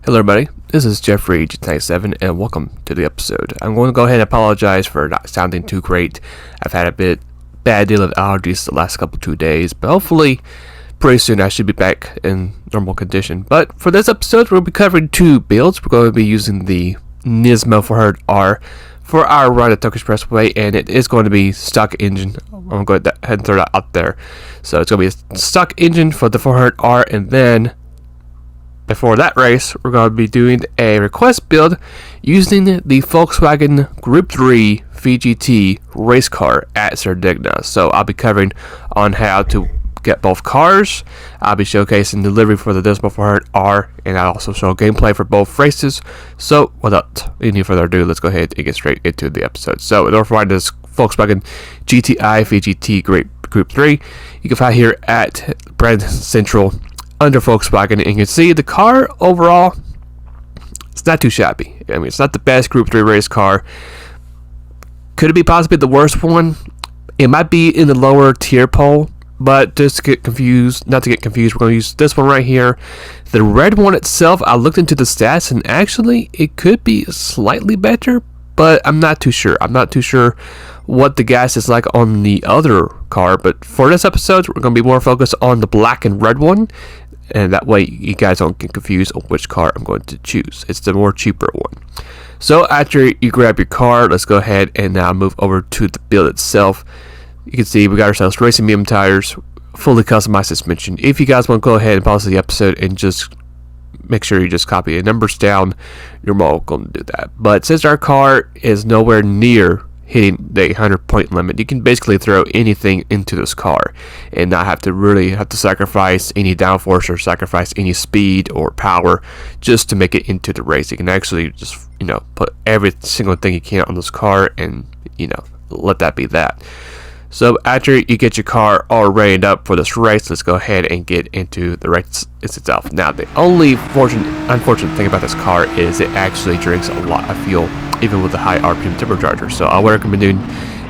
Hello everybody, this is Jeffrey GT7 and welcome to the episode. I'm going to go ahead and apologize for not sounding too great. I've had a bad deal of allergies the last couple 2 days, but hopefully pretty soon I should be back in normal condition. But for this episode we'll be covering two builds. We're going to be using the Nismo 400R for our run at Tokyo Expressway, and it is going to be stock engine. I'm going to go ahead and throw that out there. So it's going to be a stock engine for the 400R, and then before that race, we're going to be doing a request build using the Volkswagen Gr.3 VGT race car at Sardegna. So I'll be covering on how to get both cars. I'll be showcasing delivery for the Nismo 400R, and I'll also show gameplay for both races. So without any further ado, let's go ahead and get straight into the episode. So in order to find this Volkswagen GTI VGT Gr.3, you can find here at Brand Central under Volkswagen, and you can see the car overall, it's not too shabby. I mean, it's not the best Group 3 race car. Could it be possibly the worst one? It might be in the lower tier poll, but just to get confused, not to get confused, we're going to use this one right here. The red one itself, I looked into the stats, and actually it could be slightly better, but I'm not too sure. I'm not too sure what the gas is like on the other car, but for this episode we're going to be more focused on the black and red one, and that way you guys don't get confused on which car I'm going to choose. It's the more cheaper one. So after you grab your car, let's go ahead and now move over to the build itself. You can see we got ourselves racing medium tires, fully customized suspension. If you guys want to go ahead and pause the episode and just make sure you just copy the numbers down, you're welcome to do that. But since our car is nowhere near hitting the 100 point limit, you can basically throw anything into this car and not have to sacrifice any downforce or sacrifice any speed or power just to make it into the race. You can actually just put every single thing you can on this car and let that be that. So after you get your car all rated up for this race, let's go ahead and get into the race itself. Now, the only unfortunate thing about this car is it actually drinks a lot of fuel, even with the high RPM turbocharger. So all I recommend doing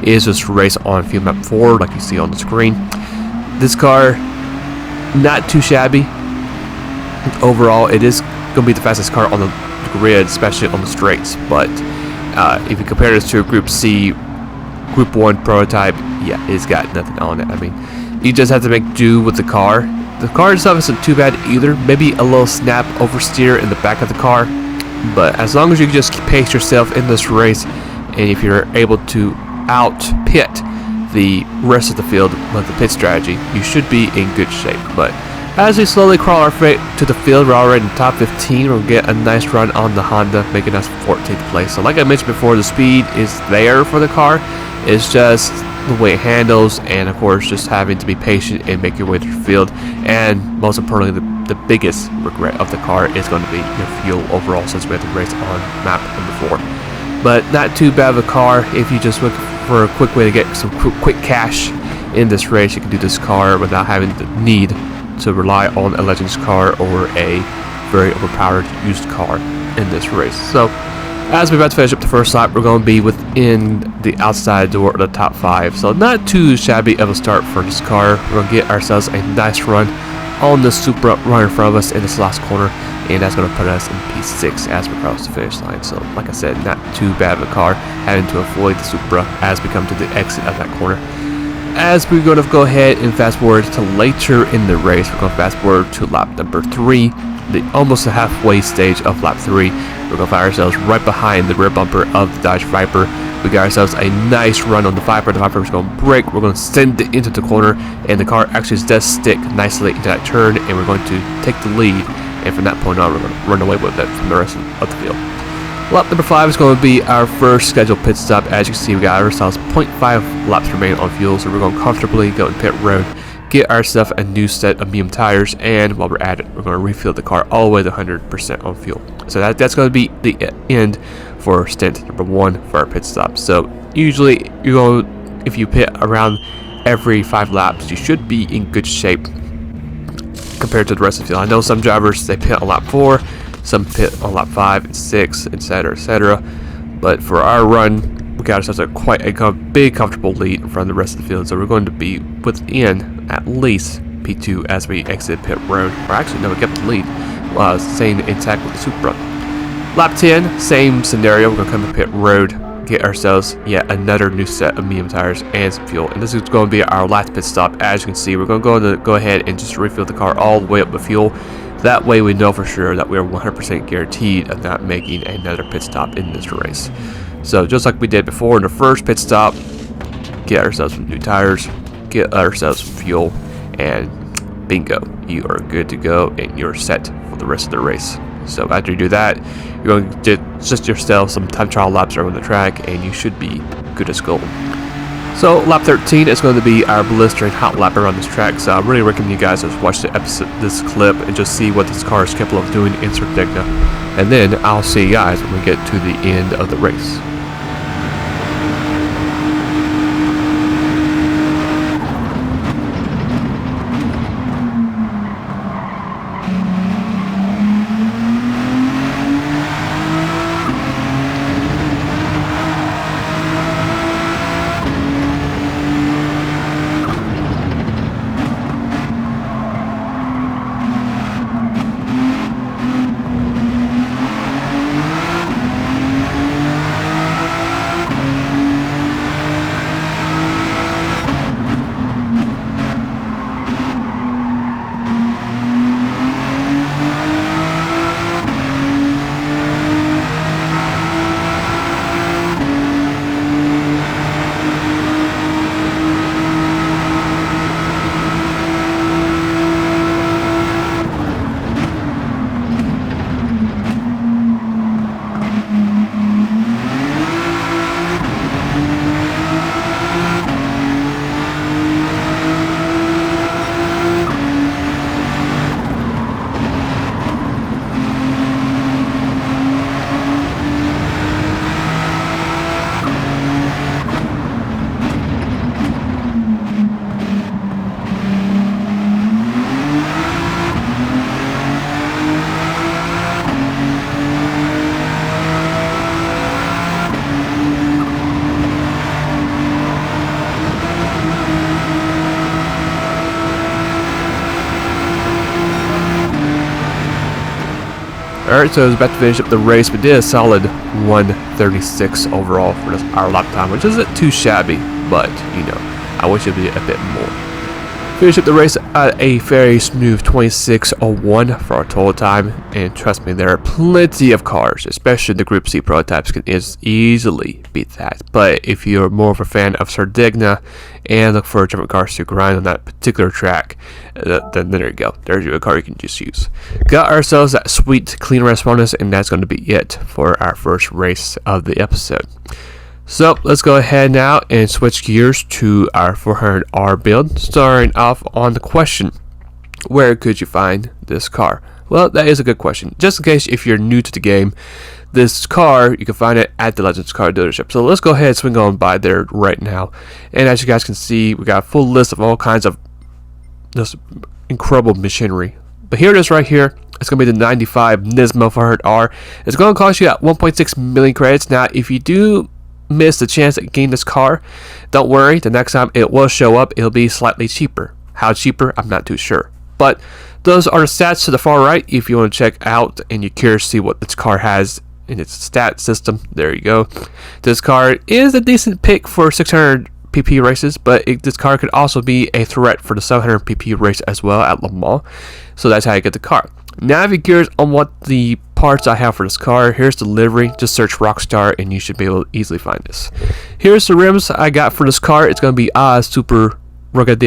is just race on fuel map 4, like you see on the screen. This car, not too shabby. Overall, it is going to be the fastest car on the grid, especially on the straights. But if you compare this to a Group C, Group 1 prototype, yeah, it's got nothing on it. I mean, you just have to make do with the car. The car itself isn't too bad either. Maybe a little snap oversteer in the back of the car, but as long as you just pace yourself in this race, and if you're able to out pit the rest of the field with the pit strategy, you should be in good shape. But as we slowly crawl our way to the field, we're already in the top 15. We'll get a nice run on the Honda, making us 14th place. So like I mentioned before, the speed is there for the car. It's just the way it handles, and of course just having to be patient and make your way through the field. And most importantly, the biggest regret of the car is going to be your fuel overall, since we have to race on map number 4. But not too bad of a car. If you just look for a quick way to get some quick cash in this race, you can do this car without having the need to rely on a Legends car or a very overpowered used car in this race. So as we're about to finish up the first lap, we're going to be within the outside door of the top 5. So not too shabby of a start for this car. We're going to get ourselves a nice run on the Supra right in front of us in this last corner, and that's going to put us in P6 as we cross the finish line. So like I said, not too bad of a car, having to avoid the Supra as we come to the exit of that corner. As we're going to go ahead and fast forward to later in the race, we're going to fast forward to lap number 3, almost the halfway stage of lap 3. We're going to find ourselves right behind the rear bumper of the Dodge Viper. We got ourselves a nice run on the Viper. The Viper is going to brake. We're going to send it into the corner, and the car actually does stick nicely into that turn, and we're going to take the lead. And from that point on, we're going to run away with it from the rest of the field. Lap number 5 is going to be our first scheduled pit stop. As you can see, we got ourselves 0.5 laps remaining on fuel, so we're going to comfortably go in pit road, get ourselves a new set of medium tires, and while we're at it, we're going to refill the car all the way to 100% on fuel. So that's going to be the end for stint number 1 for our pit stop. So usually if you pit around every 5 laps, you should be in good shape compared to the rest of the field. I know some drivers, they pit on lap 4, some pit on lap 5 and 6, etc., etc. But for our run, we got ourselves quite a big comfortable lead in front of the rest of the field, so we're going to be within at least P2 as we exit pit road. Or actually, no, we kept the lead. Staying intact with the Supra. Lap 10, same scenario. We're going to come to pit road, get ourselves yet another new set of medium tires and some fuel. And this is going to be our last pit stop. As you can see, we're going to go ahead and just refill the car all the way up with fuel. That way we know for sure that we are 100% guaranteed of not making another pit stop in this race. So just like we did before in the first pit stop, get ourselves some new tires, get ourselves some fuel, and bingo, you are good to go and you're set for the rest of the race. So after you do that, you're going to just yourself some time trial laps around the track and you should be good as gold. So lap 13 is going to be our blistering hot lap around this track. So I really recommend you guys just watch this clip and just see what this car is capable of doing in Sardegna. And then I'll see you guys when we get to the end of the race. Alright, so I was about to finish up the race, but did a solid 1:36 overall for our lap time, which isn't too shabby, but, you know, I wish it would be a bit more. Finished up the race at a very smooth 26:01 for our total time, and trust me, there are plenty of cars, especially the Group C prototypes, can easily beat that. But if you're more of a fan of Sardegna and look for different cars to grind on that particular track, then there you go. There's your car you can just use. Got ourselves that sweet clean race bonus, and that's going to be it for our first race of the episode. So let's go ahead now and switch gears to our 400R build, starting off on the question, where could you find this car? Well, that is a good question. Just in case if you're new to the game, this car, you can find it at the Legends Car dealership. So let's go ahead and swing on by there right now. And as you guys can see, we got a full list of all kinds of this incredible machinery. But here it is right here. It's going to be the 95 Nismo 400R. It's going to cost you at 1.6 million credits. Now, if you do miss the chance to gain this car, don't worry, the next time it will show up, it'll be slightly cheaper. How cheaper, I'm not too sure, but those are the stats to the far right if you want to check out and you're curious to see what this car has in its stat system. There you go. This car is a decent pick for 600 pp races, but this car could also be a threat for the 700 pp race as well at Le Mans. So that's how you get the car. Now if you're curious on what the parts I have for this car, here's the livery. Just search Rockstar and you should be able to easily find this. Here's the rims I got for this car. It's going to be Super Rugged.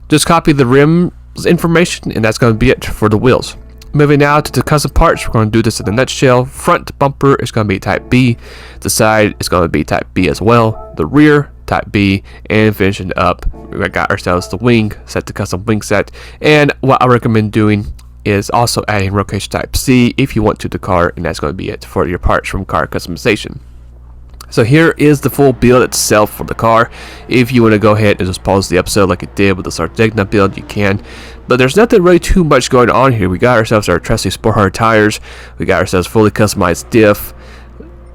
Just copy the rims information and that's going to be it for the wheels. Moving now to the custom parts, we're going to do this in a nutshell. Front bumper is going to be type B. The side is going to be type B as well. The rear, type B. And finishing up, we got ourselves the wing, set the custom wing set. And what I recommend doing is also adding rotation type C if you want to the car, and that's going to be it for your parts from car customization. So here is the full build itself for the car. If you want to go ahead and just pause the episode like it did with the Sardegna build, you can. But there's nothing really too much going on here. We got ourselves our trusty Sport Hard tires. We got ourselves fully customized diff.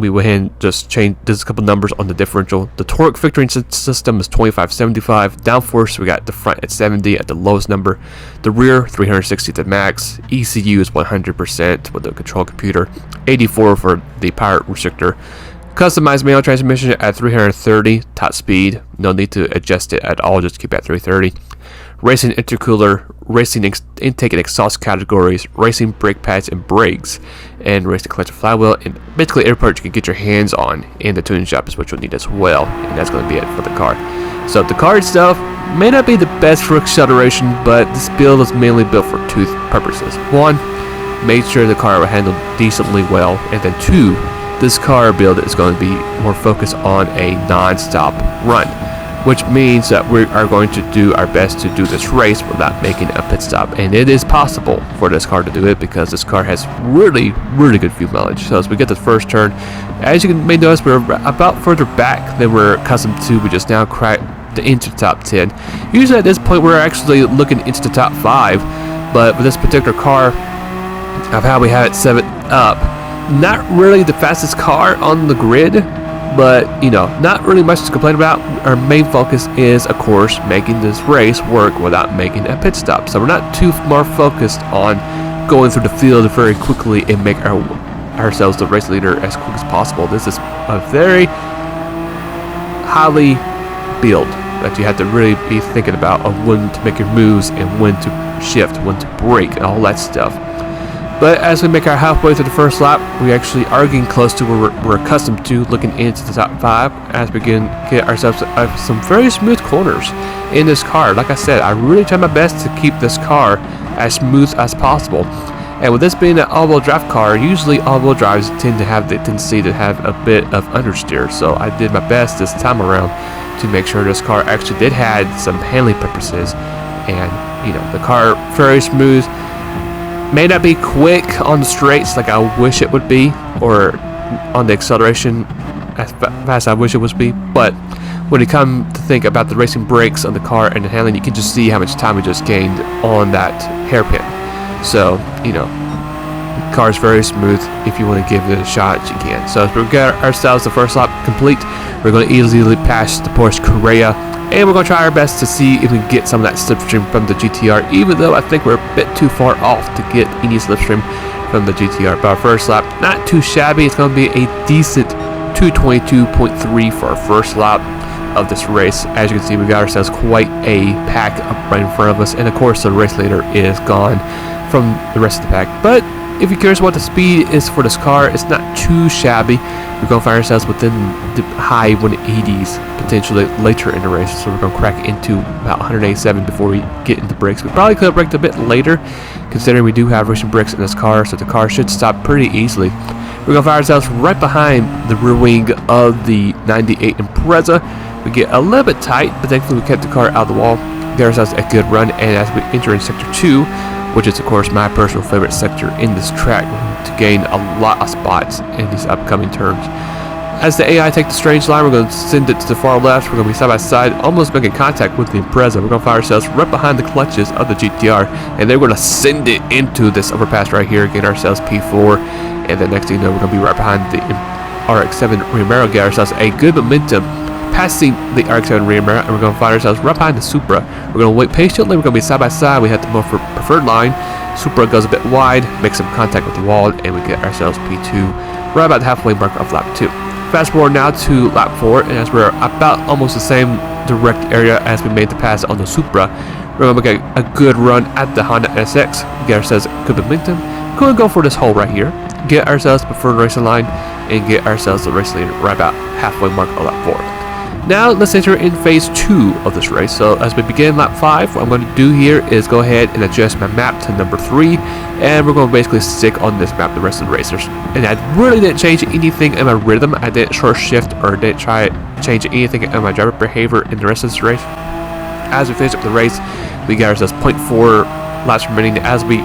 we went ahead and just changed a couple numbers on the differential. The torque victory system is 2575. Downforce, we got the front at 70 at the lowest number. The rear, 360 at the max. ECU is 100% with the control computer. 84 for the power restrictor. Customized manual transmission at 330 top speed. No need to adjust it at all, just keep it at 330. Racing intercooler, racing intake and exhaust categories, racing brake pads and brakes, and racing collector flywheel, and basically every part you can get your hands on in the tuning shop is what you'll need as well, and that's going to be it for the car. So the car itself may not be the best for acceleration, but this build is mainly built for two purposes. One, make sure the car will handle decently well, and then two, this car build is going to be more focused on a non-stop run, which means that we are going to do our best to do this race without making a pit stop. And it is possible for this car to do it because this car has really good fuel mileage. So as we get the first turn, as you may notice, we're about further back than we're accustomed to. We just now cracked into the top 10. Usually at this point we're actually looking into the top 5, but with this particular car of how we have it set up, not really the fastest car on the grid, but you know, not really much to complain about. Our main focus is, of course, making this race work without making a pit stop. So we're not too more focused on going through the field very quickly and make ourselves the race leader as quick as possible. This is a very highly build that you have to really be thinking about of when to make your moves and when to shift, when to brake, and all that stuff. But as we make our halfway through the first lap, we actually are getting close to where we're accustomed to, looking into the top 5 as we get ourselves some very smooth corners in this car. Like I said, I really try my best to keep this car as smooth as possible. And with this being an all-wheel drive car, usually all-wheel drives tend to have the tendency to have a bit of understeer. So I did my best this time around to make sure this car actually did have some handling purposes. And you know, the car very smooth. May not be quick on the straights like I wish it would be, or on the acceleration as fast as I wish it would be, but when you come to think about the racing brakes on the car and the handling, you can just see how much time we just gained on that hairpin. So, you know, the car is very smooth. If you want to give it a shot, you can. So as we get ourselves the first lap complete, we're going to easily pass the Porsche Carrera, and we're going to try our best to see if we can get some of that slipstream from the GTR, even though I think we're a bit too far off to get any slipstream from the GTR. But our first lap, not too shabby. It's going to be a decent 222.3 for our first lap of this race. As you can see, we got ourselves quite a pack up right in front of us, and of course the race leader is gone from the rest of the pack. But if you're curious what the speed is for this car, it's not too shabby. We're going to find ourselves within the high 180s potentially later in the race, so we're going to crack into about 187 before we get into brakes. We probably could have braked a bit later, considering we do have racing brakes in this car, so the car should stop pretty easily. We're going to find ourselves right behind the rear wing of the 98 Impreza. We get a little bit tight, but thankfully we kept the car out of the wall, get ourselves a good run, and as we enter in Sector 2, which is of course my personal favorite sector in this track, to gain a lot of spots in these upcoming turns. As the AI take the strange line, we're going to send it to the far left. We're going to be side by side, almost making contact with the Impreza. We're going to find ourselves right behind the clutches of the GTR, and they're going to send it into this overpass right here, get ourselves P4, and then next thing you know, we're going to be right behind the RX-7 rear mirror, get ourselves a good momentum passing the RX-7 rear mirror, and we're going to find ourselves right behind the Supra. We're going to wait patiently. We're going to be side by side. We have the more preferred line. Supra goes a bit wide, makes some contact with the wall, and we get ourselves P2 right about the halfway mark of lap 2. Fast forward now to lap 4, and as we're about almost the same direct area as we made the pass on the Supra, we're going to make a good run at the Honda SX, get ourselves good momentum. We're going to go for this hole right here, get ourselves the preferred racing line, and get ourselves the race leader right about halfway mark of lap 4. Now let's enter in phase 2 of this race. So as we begin lap 5, what I'm going to do here is go ahead and adjust my map to number 3, and we're going to basically stick on this map the rest of the racers. And I really didn't change anything in my rhythm. I didn't short shift or didn't try to change anything in my driver behavior in the rest of this race. As we finish up the race, we got ourselves 0.4 laps remaining as we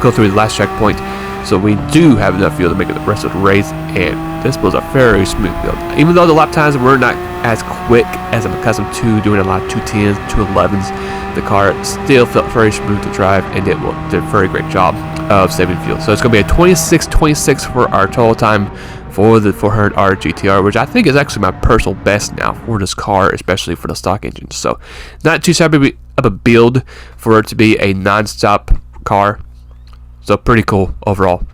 go through the last checkpoint. So we do have enough fuel to make it the rest of the race, and this was a very smooth build. Even though the lap times were not as quick as I'm accustomed to, doing a lot of 210s, 211s, the car still felt very smooth to drive, and it did a very great job of saving fuel. So it's going to be a 26.26 for our total time for the 400R GTR, which I think is actually my personal best now for this car, especially for the stock engine. So not too shabby of a build for it to be a non-stop car. So pretty cool overall.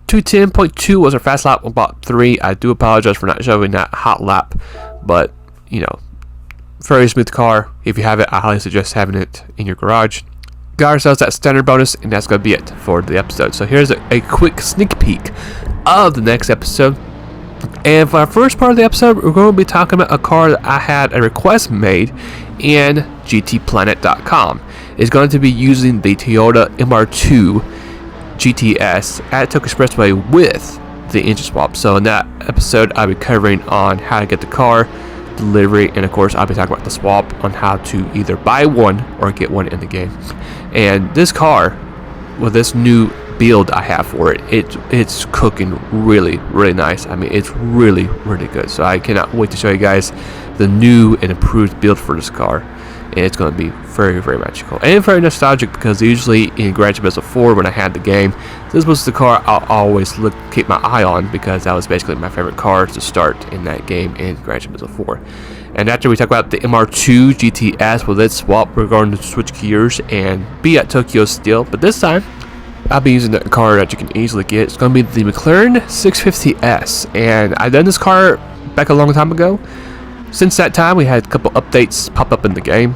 210.2 was our fast lap on about 3. I do apologize for not showing that hot lap, but you know, very smooth car. If you have it, I highly suggest having it in your garage. Got ourselves that standard bonus, and that's going to be it for the episode. So here's a quick sneak peek of the next episode. And for our first part of the episode, we're going to be talking about a car that I had a request made in GTplanet.com. It's going to be using the Toyota MR2 GTS at Tokyo Expressway with the engine swap. So in that episode, I'll be covering on how to get the car, delivery, and of course I'll be talking about the swap on how to either buy one or get one in the game. And this car, with this new build I have for it, it's cooking really nice. I mean, it's really good. So I cannot wait to show you guys the new and improved build for this car. And it's going to be very magical and very nostalgic, because usually in Gran Turismo 4, when I had the game, this was the car I'll always keep my eye on, because that was basically my favorite car to start in that game in Gran Turismo 4. And after we talk about the MR2 GTS, with its swap, we're going to switch gears and be at Tokyo still, but this time I'll be using the car that you can easily get. It's going to be the McLaren 650S, and I've done this car back a long time ago. Since that time, we had a couple updates pop up in the game,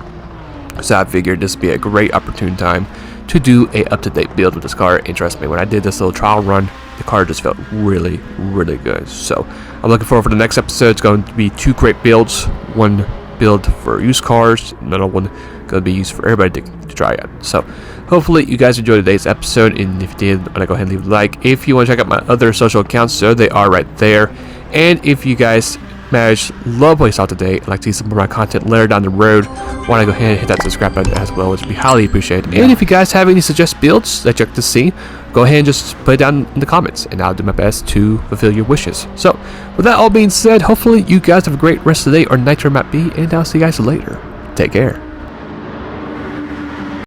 so I figured this would be a great opportune time to do a up-to-date build with this car. And trust me, when I did this little trial run, the car just felt really good. So I'm looking forward for the next episode. It's going to be 2 great builds. One build for used cars, another one going to be used for everybody to try out. So hopefully you guys enjoyed today's episode, and if you did, I'm gonna go ahead and leave a like. If you want to check out my other social accounts, so they are right there. And if you guys love what you saw today, like to see some of my content later down the road, want to go ahead and hit that subscribe button as well, which would be highly appreciated. And if you guys have any suggested builds that you'd like to see, go ahead and just put it down in the comments, and I'll do my best to fulfill your wishes. So with that all being said, hopefully you guys have a great rest of the day or night, or might be, and I'll see you guys later. Take care.